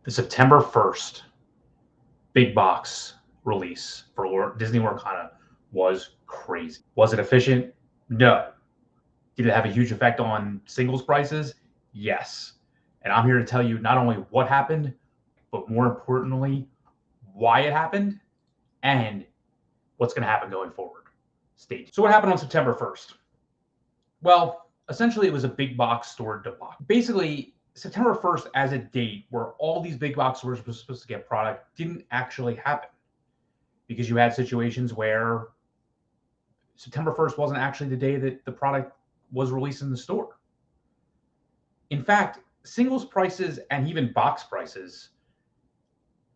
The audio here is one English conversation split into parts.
The September 1st big box release for Disney Lorcana was crazy. Was it efficient? No. Did it have a huge effect on singles prices? Yes. And I'm here to tell you not only what happened, but more importantly, why it happened and what's going to happen going forward. Stay tuned. So, what happened on September 1st? Well, essentially, it was a big box store debacle. Basically, September 1st as a date where all these big box stores were supposed to get product didn't actually happen because you had situations where September 1st wasn't actually the day that the product was released in the store. In fact, singles prices and even box prices,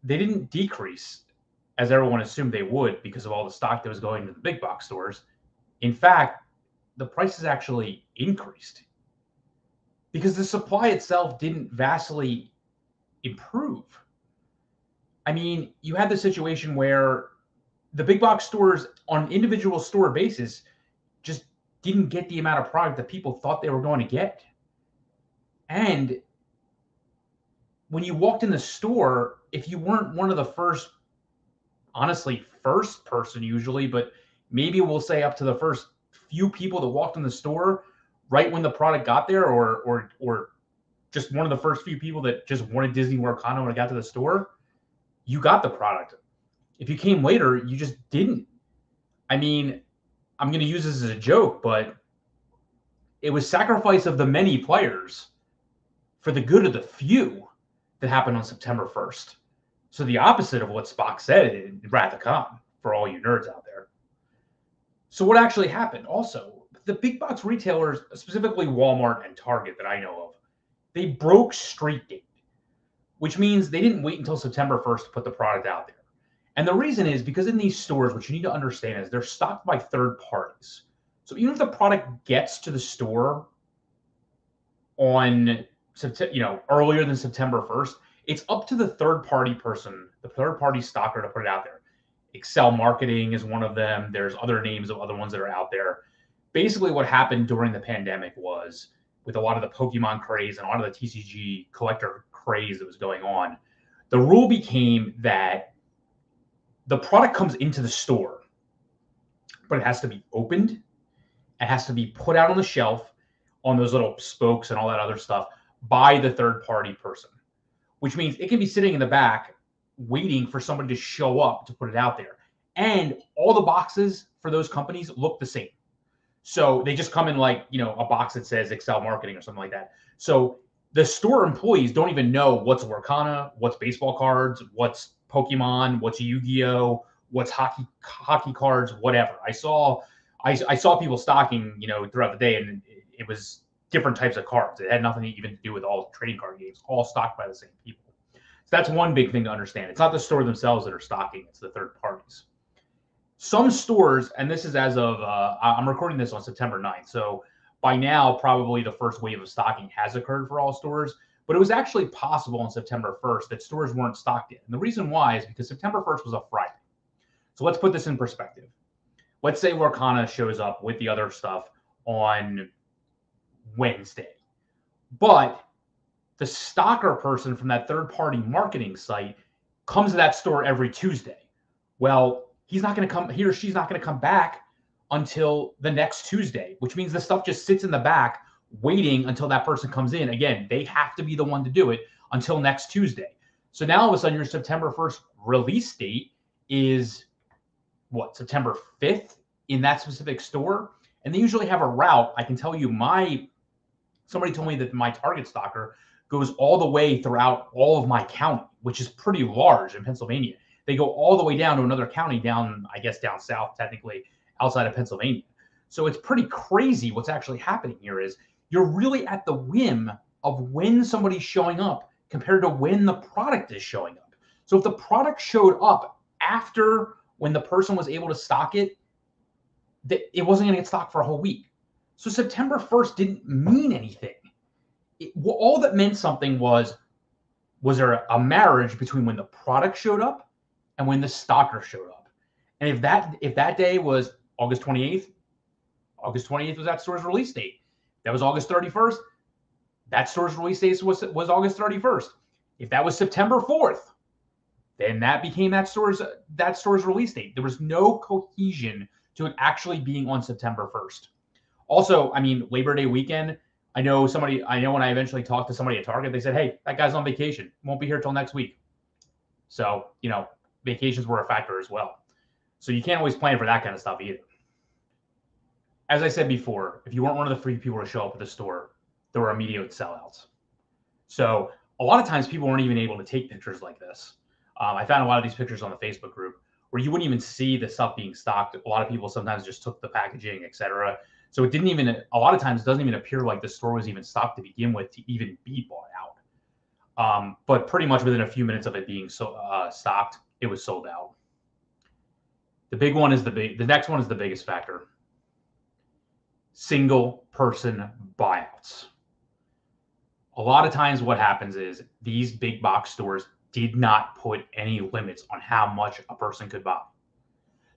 they didn't decrease as everyone assumed they would because of all the stock that was going to the big box stores. In fact, the prices actually increased because the supply itself didn't vastly improve. I mean, you had the situation where the big box stores on an individual store basis just didn't get the amount of product that people thought they were going to get. And when you walked in the store, if you weren't one of the first, honestly, first person usually, but maybe we'll say up to the first few people that walked in the store right when the product got there, or just one of the first few people that just wanted Disney Lorcana when it got to the store, you got the product. If you came later, you just didn't. I mean, I'm going to use this as a joke, but it was sacrifice of the many players for the good of the few that happened on September 1st. So the opposite of what Spock said in Wrath of Khan, for all you nerds out there. So what actually happened? Also, the big box retailers, specifically Walmart and Target that I know of, they broke street date, which means they didn't wait until September 1st to put the product out there. And the reason is because in these stores, what you need to understand is they're stocked by third parties. So even if the product gets to the store on earlier than September 1st, it's up to the third party person, the third party stocker, to put it out there. Excel Marketing is one of them. There's other names of other ones that are out there. Basically, what happened during the pandemic was with a lot of the Pokemon craze and a lot of the TCG collector craze that was going on, the rule became that the product comes into the store, but it has to be opened. It has to be put out on the shelf on those little spokes and all that other stuff by the third party person, which means it can be sitting in the back waiting for somebody to show up to put it out there. And all the boxes for those companies look the same. So they just come in like, a box that says Excel Marketing or something like that. So the store employees don't even know what's Lorcana, what's baseball cards, what's Pokemon, what's Yu-Gi-Oh, what's hockey cards, whatever. I saw people stocking, throughout the day, and it was different types of cards. It had nothing even to do with all trading card games, all stocked by the same people. So that's one big thing to understand. It's not the store themselves that are stocking, it's the third parties. Some stores, and this is as of, I'm recording this on September 9th, so by now, probably the first wave of stocking has occurred for all stores, but it was actually possible on September 1st that stores weren't stocked yet. And the reason why is because September 1st was a Friday. So let's put this in perspective. Let's say Lorcana shows up with the other stuff on Wednesday, but the stocker person from that third-party marketing site comes to that store every Tuesday. Well, he or she's not going to come back until the next Tuesday, which means the stuff just sits in the back waiting until that person comes in. Again, they have to be the one to do it until next Tuesday. So now all of a sudden your September 1st release date is September 5th in that specific store. And they usually have a route. I can tell you somebody told me that my Target stocker goes all the way throughout all of my county, which is pretty large in Pennsylvania. They go all the way down to another county down south, technically, outside of Pennsylvania. So it's pretty crazy what's actually happening here is you're really at the whim of when somebody's showing up compared to when the product is showing up. So if the product showed up after when the person was able to stock it, it wasn't going to get stocked for a whole week. So September 1st didn't mean anything. All that meant something was there a marriage between when the product showed up and when the stocker showed up? And if that day was August 28th, August 28th was that store's release date. That was August 31st. That store's release date was August 31st. If that was September 4th, then that became that store's release date. There was no cohesion to it actually being on September 1st. Also, I mean, Labor Day weekend, I know when I eventually talked to somebody at Target, they said, hey, that guy's on vacation. Won't be here till next week. So, vacations were a factor as well. So you can't always plan for that kind of stuff either. As I said before, if you weren't one of the free people to show up at the store, there were immediate sellouts. So a lot of times people weren't even able to take pictures like this. I found a lot of these pictures on the Facebook group where you wouldn't even see the stuff being stocked. A lot of people sometimes just took the packaging, etc. So it didn't even, a lot of times it doesn't even appear like the store was even stocked to begin with to even be bought out. But pretty much within a few minutes of it being stocked, it was sold out. The next one is the biggest factor. Single person buyouts. A lot of times what happens is these big box stores did not put any limits on how much a person could buy.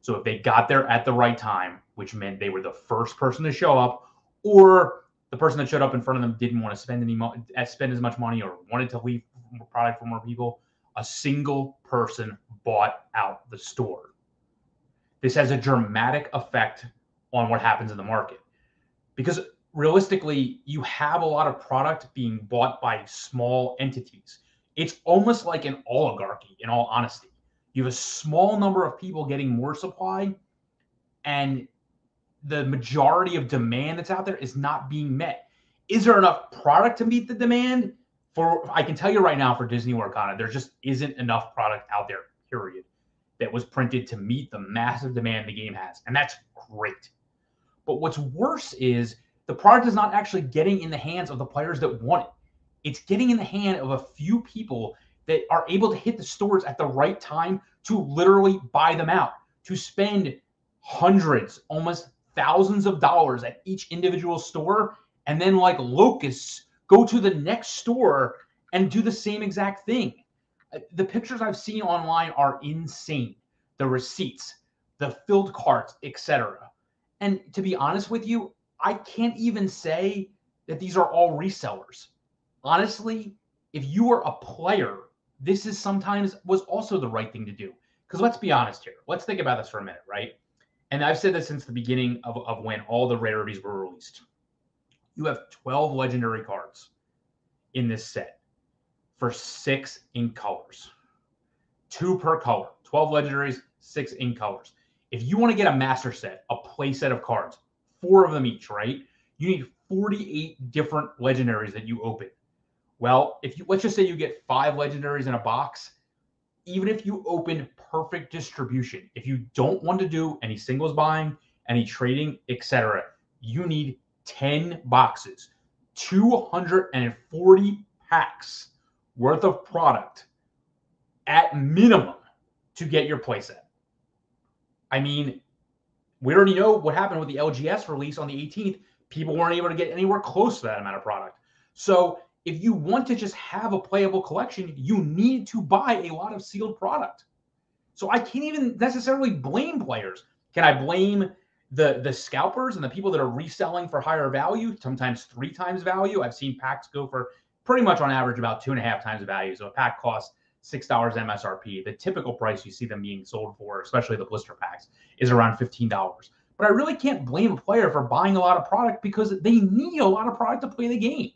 So if they got there at the right time, which meant they were the first person to show up, or the person that showed up in front of them didn't want to spend as much money or wanted to leave product for more people, a single person bought out the store. This has a dramatic effect on what happens in the market because realistically, you have a lot of product being bought by small entities. It's almost like an oligarchy, in all honesty. You have a small number of people getting more supply, and the majority of demand that's out there is not being met. Is there enough product to meet the demand? I can tell you right now, for Disney World, there just isn't enough product out there, period, that was printed to meet the massive demand the game has. And that's great. But what's worse is the product is not actually getting in the hands of the players that want it. It's getting in the hand of a few people that are able to hit the stores at the right time to literally buy them out, to spend hundreds, almost thousands of dollars at each individual store, and then like locusts go to the next store and do the same exact thing. The pictures I've seen online are insane. The receipts, the filled carts, etc. And to be honest with you, I can't even say that these are all resellers. Honestly, if you are a player, this is sometimes was also the right thing to do. Because let's be honest here. Let's think about this for a minute, right? And I've said this since the beginning of when all the rarities were released. You have 12 legendary cards in this set for 6 ink colors. 2 per color. 12 legendaries, 6 ink colors. If you want to get a master set, a play set of cards, 4 of them each, right? You need 48 different legendaries that you open. Well, let's just say you get 5 legendaries in a box, even if you open perfect distribution, if you don't want to do any singles buying, any trading, etc., you need 10 boxes, 240 packs worth of product at minimum to get your playset. I mean, we already know what happened with the LGS release on the 18th. People weren't able to get anywhere close to that amount of product. So if you want to just have a playable collection, you need to buy a lot of sealed product. So I can't even necessarily blame players. Can I blame the scalpers and the people that are reselling for higher value, sometimes 3 times value? I've seen packs go for pretty much on average about 2.5 times the value. So a pack costs $6 MSRP. The typical price you see them being sold for, especially the blister packs, is around $15. But I really can't blame a player for buying a lot of product because they need a lot of product to play the game.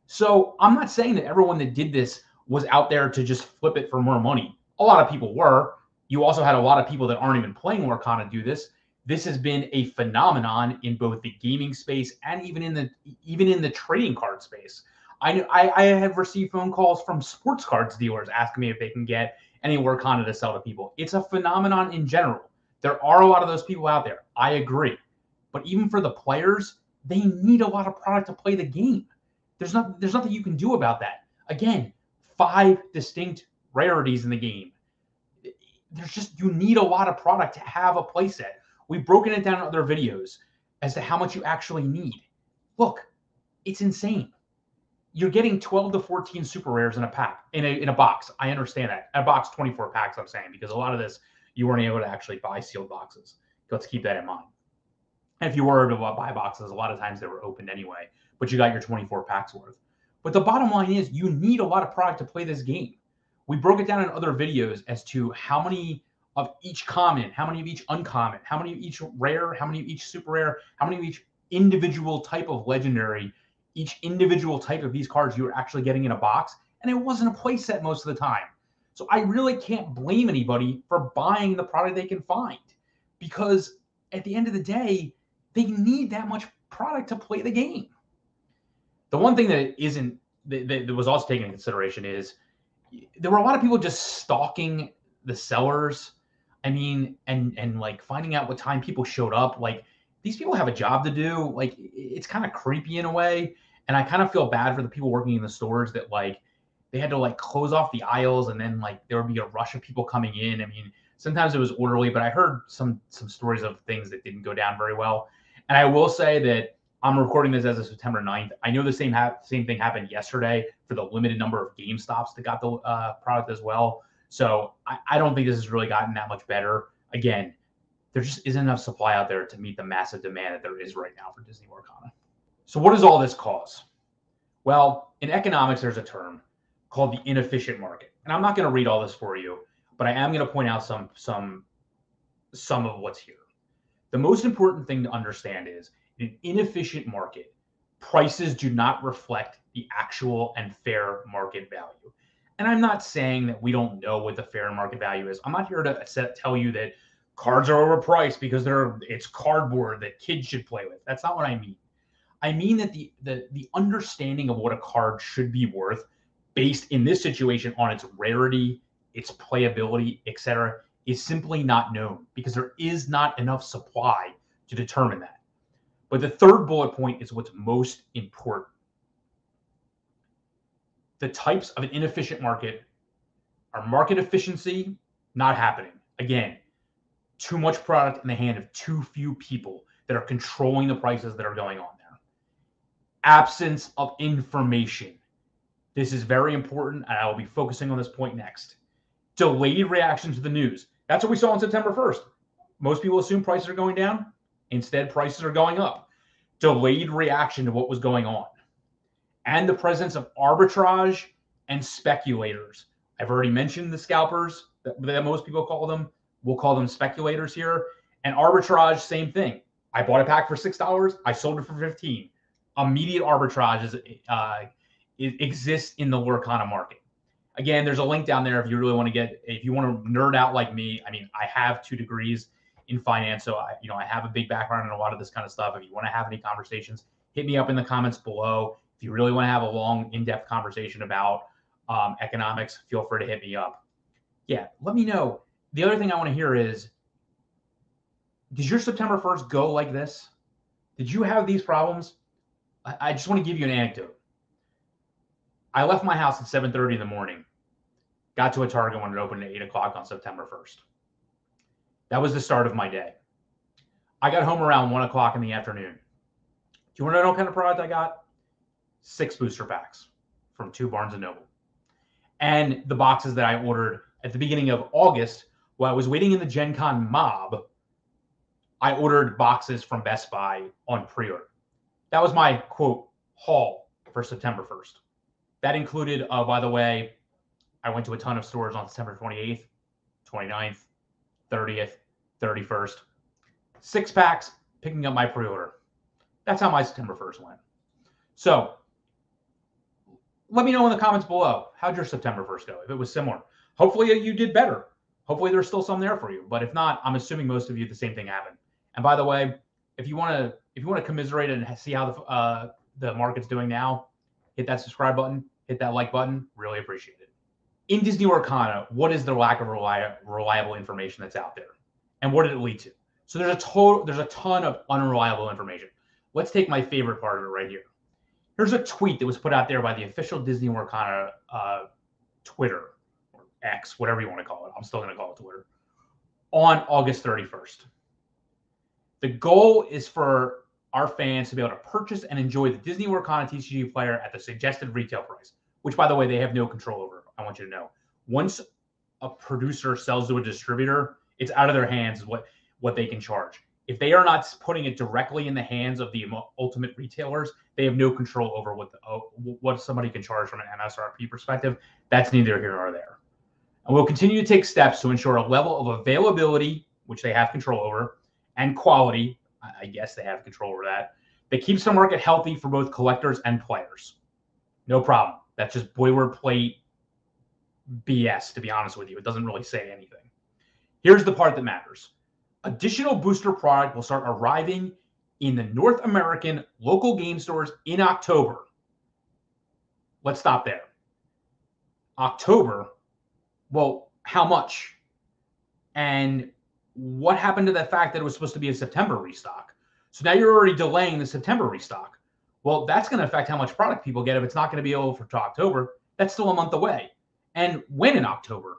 So I'm not saying that everyone that did this was out there to just flip it for more money. A lot of people were. You also had a lot of people that aren't even playing Lorcana do this. This has been a phenomenon in both the gaming space and even in the trading card space. I have received phone calls from sports cards dealers asking me if they can get any Lorcana to sell to people. It's a phenomenon in general. There are a lot of those people out there. I agree. But even for the players, they need a lot of product to play the game. There's nothing you can do about that. Again, 5 distinct rarities in the game. You need a lot of product to have a playset. We've broken it down in other videos as to how much you actually need. Look, it's insane. You're getting 12 to 14 super rares in a pack, in a box. I understand that. A box, 24 packs, I'm saying, because a lot of this, you weren't able to actually buy sealed boxes. Let's keep that in mind. And if you were able to buy boxes, a lot of times they were opened anyway, but you got your 24 packs worth. But the bottom line is you need a lot of product to play this game. We broke it down in other videos as to how many of each common, how many of each uncommon, how many of each rare, how many of each super rare, how many of each individual type of legendary, each individual type of these cards you were actually getting in a box. And it wasn't a play set most of the time. So I really can't blame anybody for buying the product they can find, because at the end of the day, they need that much product to play the game. The one thing that isn't that was also taken into consideration is there were a lot of people just stalking the sellers. I mean, and like finding out what time people showed up. Like, these people have a job to do. Like, it's kind of creepy in a way. And I kind of feel bad for the people working in the stores that like they had to like close off the aisles, and then like there would be a rush of people coming in. I mean, sometimes it was orderly, but I heard some stories of things that didn't go down very well. And I will say that I'm recording this as of September 9th. I know the same thing happened yesterday for the limited number of GameStops that got the product as well. So I don't think this has really gotten that much better. Again, there just isn't enough supply out there to meet the massive demand that there is right now for Disney Lorcana. So what does all this cause? Well, in economics, there's a term called the inefficient market. And I'm not going to read all this for you, but I am going to point out some of what's here. The most important thing to understand is in an inefficient market, prices do not reflect the actual and fair market value. And I'm not saying that we don't know what the fair market value is. I'm not here to tell you that cards are overpriced because it's cardboard that kids should play with. That's not what I mean. I mean that the understanding of what a card should be worth based in this situation on its rarity, its playability, etc., is simply not known because there is not enough supply to determine that. But the third bullet point is what's most important. The types of an inefficient market are market efficiency not happening. Again, too much product in the hand of too few people that are controlling the prices that are going on there. Absence of information. This is very important, and I will be focusing on this point next. Delayed reaction to the news. That's what we saw on September 1st. Most people assume prices are going down. Instead, prices are going up. Delayed reaction to what was going on. And the presence of arbitrage and speculators. I've already mentioned the scalpers that most people call them. We'll call them speculators here. And arbitrage, same thing. I bought a pack for $6. I sold it for $15. Immediate arbitrage it exists in the Lorcana market. Again, there's a link down there if you really want to if you want to nerd out like me. I mean, I have 2 degrees in finance, so I have a big background in a lot of this kind of stuff. If you want to have any conversations, hit me up in the comments below. If you really want to have a long, in-depth conversation about economics, feel free to hit me up. Yeah, let me know. The other thing I want to hear is, did your September 1st go like this? Did you have these problems? I just want to give you an anecdote. I left my house at 7:30 in the morning, got to a Target when it opened at 8 o'clock on September 1st. That was the start of my day. I got home around 1 o'clock in the afternoon. Do you want to know what kind of product I got? 6 booster packs from 2 Barnes & Noble. And the boxes that I ordered at the beginning of August, while I was waiting in the Gen Con mob, I ordered boxes from Best Buy on pre-order. That was my, quote, haul for September 1st. That included, by the way, I went to a ton of stores on September 28th, 29th, 30th, 31st. 6 packs, picking up my pre-order. That's how my September 1st went. So let me know in the comments below, how'd your September 1st go? If it was similar. Hopefully you did better. Hopefully there's still some there for you. But if not, I'm assuming most of you the same thing happened. And by the way, if you want to commiserate and see how the market's doing now, hit that subscribe button, hit that like button. Really appreciate it. In Disney Lorcana, what is the lack of reliable information that's out there? And what did it lead to? So there's a ton of unreliable information. Let's take my favorite part of it right here. Here's a tweet that was put out there by the official Disney Lorcana Twitter, or X, whatever you want to call it. I'm still going to call it Twitter. On August 31st. The goal is for our fans to be able to purchase and enjoy the Disney Lorcana TCG player at the suggested retail price, which, by the way, they have no control over. I want you to know. Once a producer sells to a distributor, it's out of their hands what they can charge. If they are not putting it directly in the hands of the ultimate retailers, they have no control over what somebody can charge from an MSRP perspective. That's neither here nor there. And we'll continue to take steps to ensure a level of availability, which they have control over, and quality, I guess they have control over that keeps the market healthy for both collectors and players. No problem. That's just boilerplate BS, to be honest with you. It doesn't really say anything. Here's the part that matters. Additional booster product will start arriving in the North American local game stores in October. Let's stop there. October, well, how much? And what happened to the fact that it was supposed to be a September restock? So now you're already delaying the September restock. Well, that's going to affect how much product people get if it's not going to be able to October. That's still a month away. And when in October?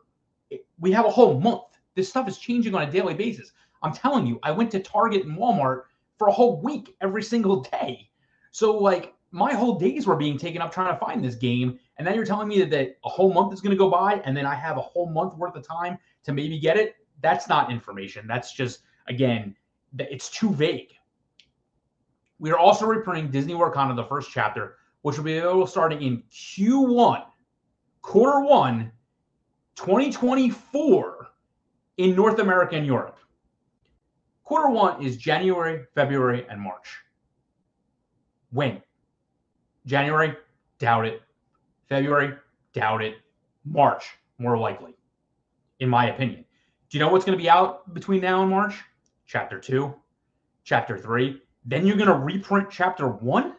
We have a whole month. This stuff is changing on a daily basis. I'm telling you, I went to Target and Walmart for a whole week every single day. So, like, my whole days were being taken up trying to find this game. And now you're telling me that a whole month is going to go by and then I have a whole month worth of time to maybe get it? That's not information. That's just, again, it's too vague. We are also reprinting Disney Wakanda, the first chapter, which will be available starting in Q1, quarter one, 2024 in North America and Europe. Quarter one is January, February, and March. When? January? Doubt it. February? Doubt it. March? More likely, in my opinion. Do you know what's going to be out between now and March? Chapter 2, Chapter 3. Then you're going to reprint Chapter 1?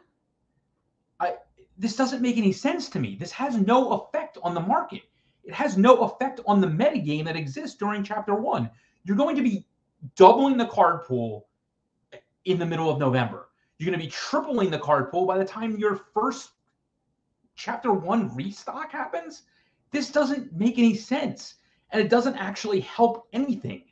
This doesn't make any sense to me. This has no effect on the market. It has no effect on the metagame that exists during Chapter 1. You're going to be doubling the card pool in the middle of November. You're going to be tripling the card pool by the time your first Chapter 1 restock happens. This doesn't make any sense, and it doesn't actually help anything.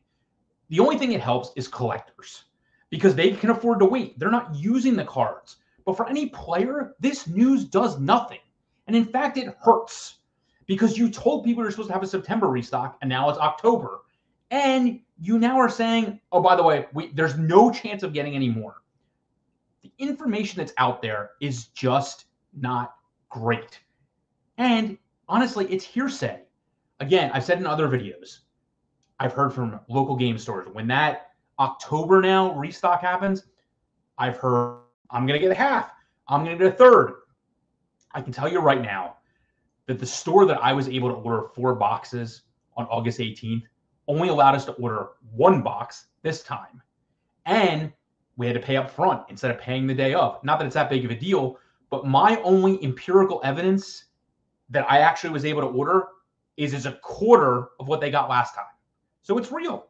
The only thing it helps is collectors because they can afford to wait. They're not using the cards. But for any player, this news does nothing. And in fact, it hurts because you told people you're supposed to have a September restock, and now it's October. And you now are saying, oh, by the way, there's no chance of getting any more. The information that's out there is just not great. And honestly, it's hearsay. Again, I've said in other videos, I've heard from local game stores, when that October now restock happens, I've heard, I'm going to get a half. I'm going to get a third. I can tell you right now that the store that I was able to order 4 boxes on August 18th only allowed us to order 1 box this time. And we had to pay up front instead of paying the day of. Not that it's that big of a deal, but my only empirical evidence that I actually was able to order is a quarter of what they got last time. So it's real.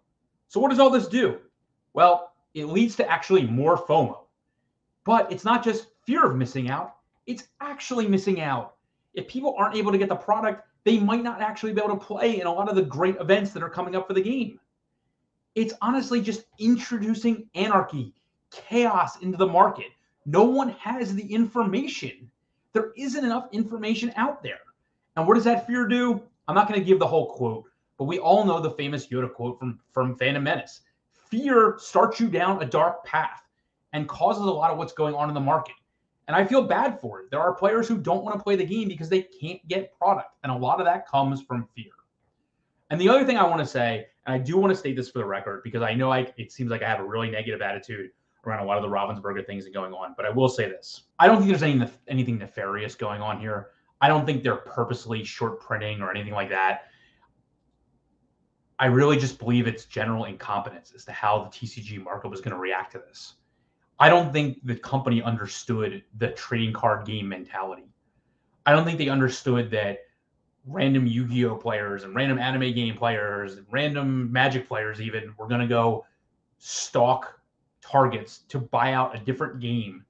So what does all this do? Well, it leads to actually more FOMO. But it's not just fear of missing out. It's actually missing out. If people aren't able to get the product, they might not actually be able to play in a lot of the great events that are coming up for the game. It's honestly just introducing anarchy, chaos into the market. No one has the information. There isn't enough information out there. And what does that fear do? I'm not going to give the whole quote, but we all know the famous Yoda quote from Phantom Menace. Fear starts you down a dark path and causes a lot of what's going on in the market. And I feel bad for it. There are players who don't want to play the game because they can't get product. And a lot of that comes from fear. And the other thing I want to say, and I do want to state this for the record, because I know it seems like I have a really negative attitude around a lot of the Ravensburger things that are going on. But I will say this. I don't think there's anything nefarious going on here. I don't think they're purposely short printing or anything like that. I really just believe it's general incompetence as to how the TCG market was going to react to this. I don't think the company understood the trading card game mentality. I don't think they understood that random Yu-Gi-Oh players and random anime game players and random Magic players even were going to go stalk Targets to buy out a different game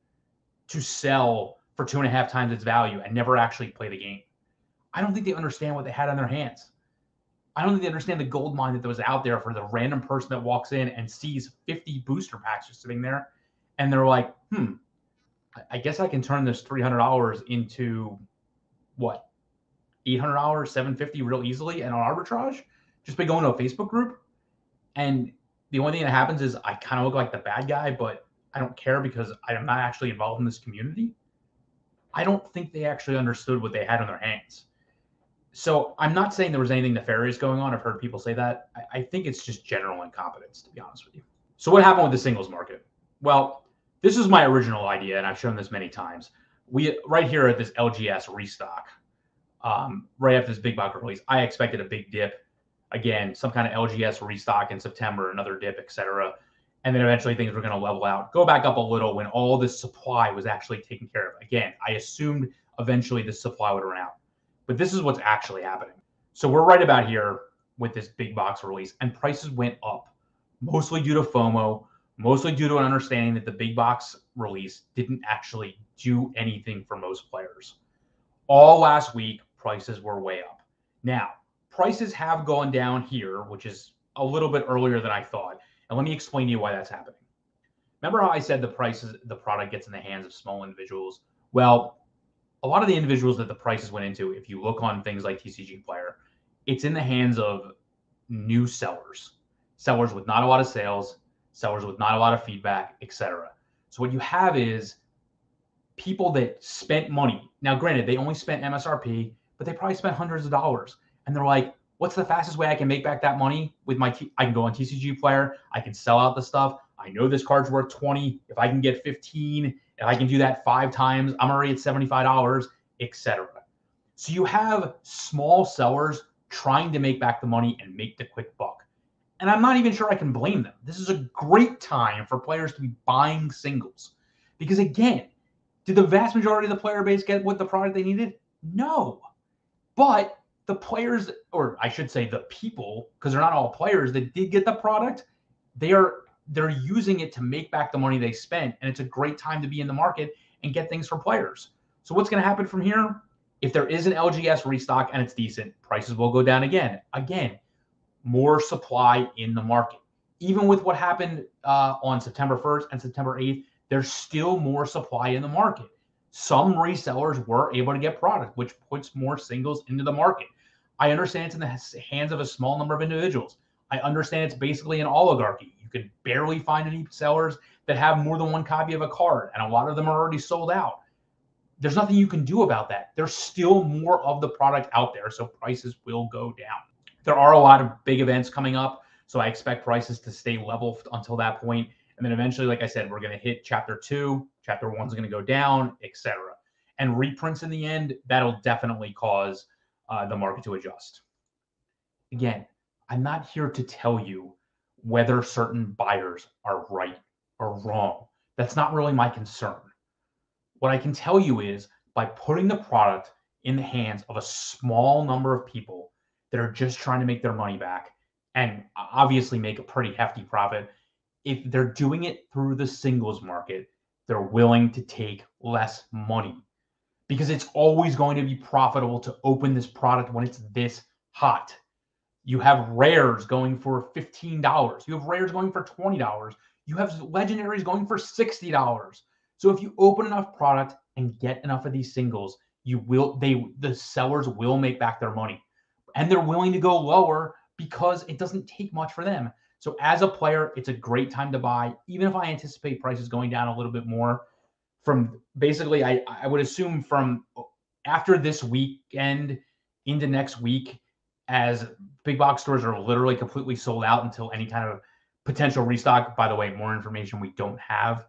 to sell for 2.5 times its value and never actually play the game. I don't think they understand what they had on their hands. I don't think they understand the gold mine that was out there for the random person that walks in and sees 50 booster packs just sitting there. And they're like, I guess I can turn this $300 into what? $800, $750 real easily and on arbitrage just by going to a Facebook group. And The only thing that happens is I kind of look like the bad guy, but I don't care because I'm not actually involved in this community. I don't think they actually understood what they had in their hands. So I'm not saying there was anything nefarious going on. I've heard people say that. I think it's just general incompetence, to be honest with you. So what happened with the singles market? Well, this is my original idea, and I've shown this many times. We right here at this LGS restock, right after this big box release, I expected a big dip. Again, some kind of LGS restock in September, another dip, etc. And then eventually things were going to level out, go back up a little when all this supply was actually taken care of. Again, I assumed eventually this supply would run out. But this is what's actually happening. So we're right about here with this big box release, and prices went up, mostly due to FOMO, mostly due to an understanding that the big box release didn't actually do anything for most players. All last week, prices were way up. Now, prices have gone down here, which is a little bit earlier than I thought. And let me explain to you why that's happening. Remember how I said the product gets in the hands of small individuals? Well, a lot of the individuals that the prices went into, if you look on things like TCG Player, it's in the hands of new sellers, sellers with not a lot of sales, sellers with not a lot of feedback, etc. So what you have is people that spent money. Now, granted, they only spent MSRP, but they probably spent hundreds of dollars. And they're like, what's the fastest way I can make back that money with I can go on TCG Player. I can sell out the stuff. I know this card's worth 20. If I can get 15, if I can do that 5 times, I'm already at $75, etc. So you have small sellers trying to make back the money and make the quick buck. And I'm not even sure I can blame them. This is a great time for players to be buying singles. Because again, did the vast majority of the player base get what the product they needed? No. But the players, or I should say the people, because they're not all players that did get the product, they're using it to make back the money they spent. And it's a great time to be in the market and get things for players. So what's going to happen from here? If there is an LGS restock and it's decent, prices will go down again. Again, more supply in the market. Even with what happened on September 1st and September 8th, there's still more supply in the market. Some resellers were able to get product, which puts more singles into the market. I understand it's in the hands of a small number of individuals. I understand it's basically an oligarchy. You can barely find any sellers that have more than one copy of a card, and a lot of them are already sold out. There's nothing you can do about that. There's still more of the product out there, so prices will go down. There are a lot of big events coming up, so I expect prices to stay level until that point. And then eventually, like I said, we're going to hit chapter 2. Chapter 1 is going to go down, etc. And reprints in the end, that'll definitely cause the market to adjust. Again, I'm not here to tell you whether certain buyers are right or wrong. That's not really my concern. What I can tell you is by putting the product in the hands of a small number of people that are just trying to make their money back and obviously make a pretty hefty profit, if they're doing it through the singles market, they're willing to take less money because it's always going to be profitable to open this product when it's this hot. You have rares going for $15. You have rares going for $20. You have legendaries going for $60. So if you open enough product and get enough of these singles, the sellers will make back their money. And they're willing to go lower because it doesn't take much for them. So as a player, it's a great time to buy, even if I anticipate prices going down a little bit more. From basically, I would assume from after this weekend into next week, as big box stores are literally completely sold out until any kind of potential restock. By the way, more information we don't have.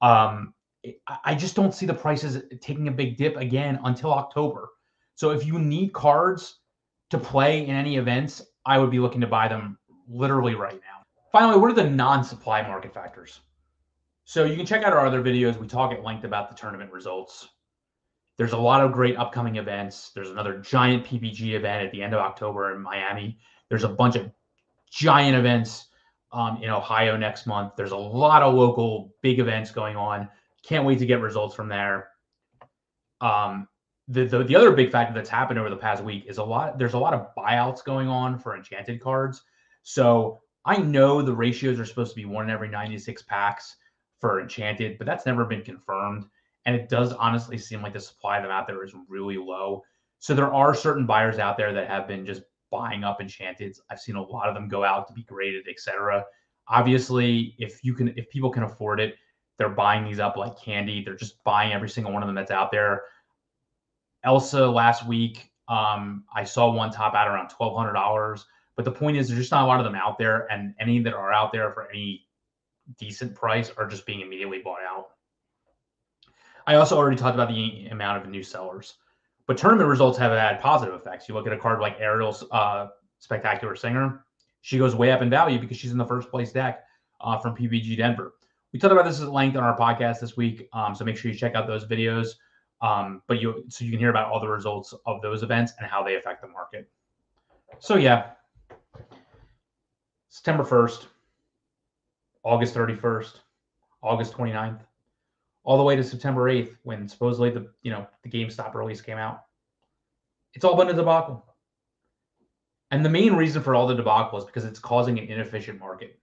I just don't see the prices taking a big dip again until October. So if you need cards to play in any events, I would be looking to buy them literally right now. Finally, what are the non-supply market factors? So you can check out our other videos. We talk at length about the tournament results. There's a lot of great upcoming events. There's another giant PPG event at the end of October in Miami. There's a bunch of giant events in Ohio next month. There's a lot of local big events going on. Can't wait to get results from there. The other big factor that's happened over the past week is there's a lot of buyouts going on for enchanted cards. So I know the ratios are supposed to be 1 in every 96 packs for enchanted, but that's never been confirmed. And it does honestly seem like the supply of them out there is really low. So there are certain buyers out there that have been just buying up enchanteds. I've seen a lot of them go out to be graded, etc. Obviously, if people can afford it, they're buying these up like candy. They're just buying every single one of them that's out there. Elsa last week, I saw one top out around $1,200. But the point is, there's just not a lot of them out there, and any that are out there for any decent price are just being immediately bought out. I also already talked about the amount of new sellers, but tournament results have had positive effects. You look at a card like Ariel's Spectacular Singer, she goes way up in value because she's in the first place deck from PPG Denver. We talked about this at length on our podcast this week, so make sure you check out those videos. So you can hear about all the results of those events and how they affect the market. So yeah, September 1st, August 31st, August 29th, all the way to September 8th, when supposedly the GameStop release came out. It's all been a debacle. And the main reason for all the debacle is because it's causing an inefficient market.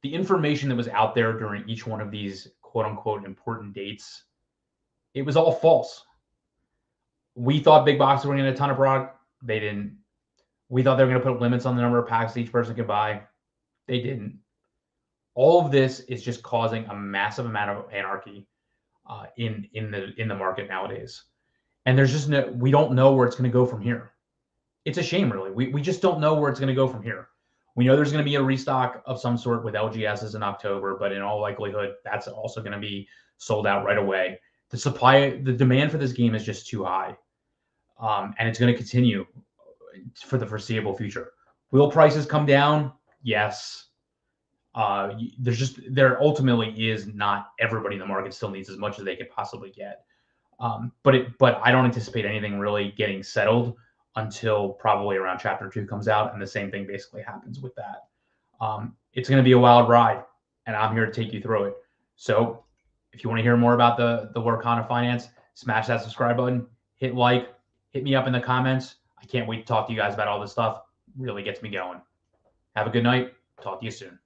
The information that was out there during each one of these quote unquote important dates, it was all false. We thought big boxes were going to get a ton of product. They didn't. We thought they were going to put limits on the number of packs each person could buy. They didn't. All of this is just causing a massive amount of anarchy in the market nowadays. And there's just we don't know where it's going to go from here. It's a shame, really. We just don't know where it's going to go from here. We know there's going to be a restock of some sort with LGSs in October, but in all likelihood, that's also going to be sold out right away. The demand for this game is just too high, and it's going to continue for the foreseeable future. Will prices come down? Yes. There ultimately is not everybody in the market still needs as much as they could possibly get. But I don't anticipate anything really getting settled until probably around Chapter 2 comes out, and the same thing basically happens with that. It's going to be a wild ride, and I'm here to take you through it. So if you want to hear more about the Lorcana Finance, smash that subscribe button, hit like, hit me up in the comments. I can't wait to talk to you guys about all this stuff. Really gets me going. Have a good night. Talk to you soon.